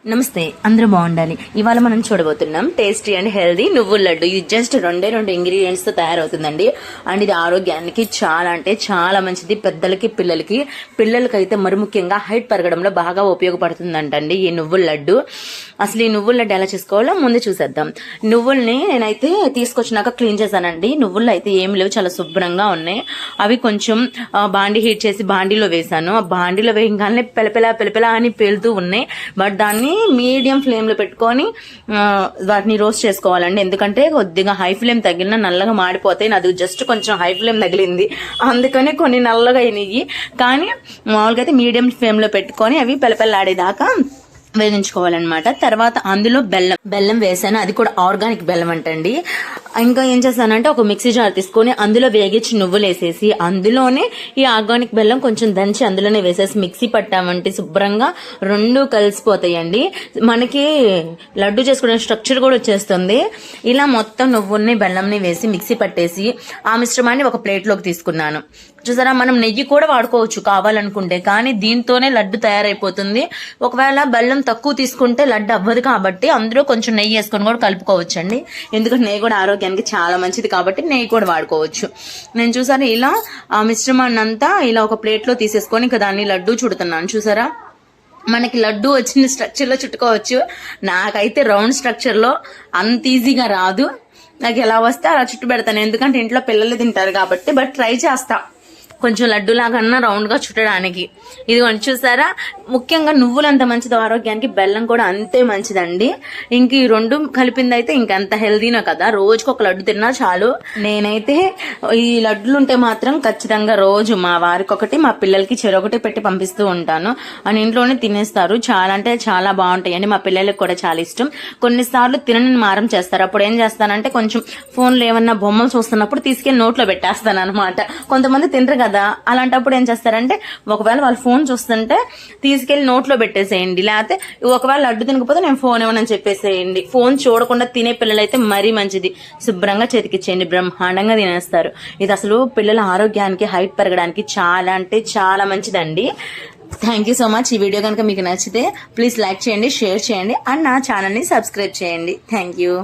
నమస్తే, అందరూ బాగుండాలి. ఇవాళ మనం చూడబోతున్నాం టేస్టీ అండ్ హెల్దీ నువ్వుల లడ్డు. ఇది జస్ట్ రెండు ఇంగ్రీడియంట్స్ తో తయారవుతుందండి. అండ్ ఇది ఆరోగ్యానికి చాలా అంటే చాలా మంచిది. పెద్దలకి పిల్లలకైతే మరి ముఖ్యంగా హైట్ పెరగడంలో బాగా ఉపయోగపడుతుందంటండి ఈ నువ్వుల లడ్డు. అసలు ఈ నువ్వుల లడ్డు ఎలా చేసుకోవాలో ముందు చూసేద్దాం. నువ్వుల్ని నేనైతే తీసుకొచ్చినాక క్లీన్ చేశానండి. నువ్వులు అయితే ఏమి లేవు, చాలా శుభ్రంగా ఉన్నాయి. అవి కొంచెం బాండి హీట్ చేసి బాండీలో వేసాను. ఆ బాండీలో వేయగానే పెలపెలా అని పేలుతూ ఉన్నాయి. బట్ దాన్ని మీడియం ఫ్లేమ్ లో పెట్టుకొని వాటిని రోస్ట్ చేసుకోవాలండి. ఎందుకంటే కొద్దిగా హై ఫ్లేమ్ తగిలిన నల్లగా మాడిపోతాయి. అది జస్ట్ కొంచెం హై ఫ్లేమ్ తగిలింది, అందుకని కొన్ని నల్లగా అయినాయి. కానీ మామూలుగా అయితే మీడియం ఫ్లేమ్ లో పెట్టుకొని అవి పెలపెల్లాడేదాకా వేయించుకోవాలన్నమాట. తర్వాత అందులో బెల్లం వేసాను, అది కూడా ఆర్గానిక్ బెల్లం అంటండి. ఇంకా ఏం చేస్తానంటే ఒక మిక్సీ జార్ తీసుకొని అందులో వేగించి నువ్వులు వేసేసి అందులోనే ఈ ఆర్గానిక్ బెల్లం కొంచెం దంచి అందులోనే వేసేసి మిక్సీ పట్టామంటే శుభ్రంగా రెండు కలిసిపోతాయండి. మనకి లడ్డు చేసుకునే స్ట్రక్చర్ కూడా వచ్చేస్తుంది. ఇలా మొత్తం నువ్వుల్ని బెల్లంని వేసి మిక్సీ పట్టేసి ఆ మిశ్రమాన్ని ఒక ప్లేట్ లోకి తీసుకున్నాను. చూసారా, మనం నెయ్యి కూడా వాడుకోవచ్చు కావాలనుకుంటే, కానీ దీంతోనే లడ్డు తయారైపోతుంది. ఒకవేళ బెల్లం తక్కువ తీసుకుంటే లడ్డు అవ్వదు కాబట్టి అందులో కొంచెం నెయ్యి వేసుకొని కూడా కలుపుకోవచ్చు అండి. ఎందుకంటే నెయ్యి కూడా ఆరోగ్యానికి చాలా మంచిది కాబట్టి నెయ్యి కూడా వాడుకోవచ్చు. నేను చూసారా ఇలా ఆ మిశ్రమాన్ని అంతా ఇలా ఒక ప్లేట్ లో తీసేసుకొని ఇంకా దాన్ని లడ్డు చుడుతున్నాను. చూసారా, మనకి లడ్డు వచ్చిన స్ట్రక్చర్ లో చుట్టుకోవచ్చు. నాకైతే రౌండ్ స్ట్రక్చర్ లో అంత ఈజీగా రాదు. నాకు ఎలా వస్తే అలా చుట్టు పెడతాను, ఎందుకంటే ఇంట్లో పిల్లలు తింటారు కాబట్టి. బట్ ట్రై చేస్తా కొంచెం లడ్డు లాగన్నా రౌండ్ గా చుట్టడానికి. ఇది చూసారా, ముఖ్యంగా నువ్వులు అంత మంచిది ఆరోగ్యానికి, బెల్లం కూడా అంతే మంచిదండి. ఇంక ఈ రెండు కలిపింది అయితే ఇంకంత హెల్దీనో కదా. రోజుకి ఒక లడ్డు తిన్నా చాలు. నేనైతే ఈ లడ్డులు ఉంటే మాత్రం ఖచ్చితంగా రోజు మా వారికి ఒకటి, మా పిల్లలకి చెరొకటి పెట్టి పంపిస్తూ ఉంటాను. అని ఇంట్లోనే తినేస్తారు. చాలా అంటే చాలా బాగుంటాయండి. మా పిల్లలకి కూడా చాలా ఇష్టం. కొన్నిసార్లు తినని మారం చేస్తారు. అప్పుడు ఏం చేస్తానంటే కొంచెం ఫోన్లో ఏమన్నా బొమ్మలు చూస్తున్నప్పుడు తీసుకెళ్లి నోట్లో పెట్టేస్తాను అనమాట. కొంతమంది తినరు కదా, అలాంటప్పుడు ఏం చేస్తారంటే ఒకవేళ వాళ్ళు ఫోన్ చూస్తుంటే తీసుకెళ్లి నోట్లో పెట్టేసేయండి. లేకపోతే ఒకవేళ లడ్డు తినకపోతే నేను ఫోన్ ఇవ్వనని చెప్పేసేయండి. ఫోన్ చూడకుండా తినే పిల్లలైతే మరీ మంచిది. శుభ్రంగా చేతికిచ్చేయండి, బ్రహ్మాండంగా తినేస్తారు. ఇది అసలు పిల్లల ఆరోగ్యానికి, హైట్ పెరగడానికి చాలా అంటే చాలా మంచిదండి. Thank you so much. ఈ వీడియో కనుక మీకు నచ్చితే ప్లీజ్ లైక్ చేయండి, షేర్ చేయండి అండ్ నా ఛానల్ ని సబ్స్క్రైబ్ చేయండి. Thank you.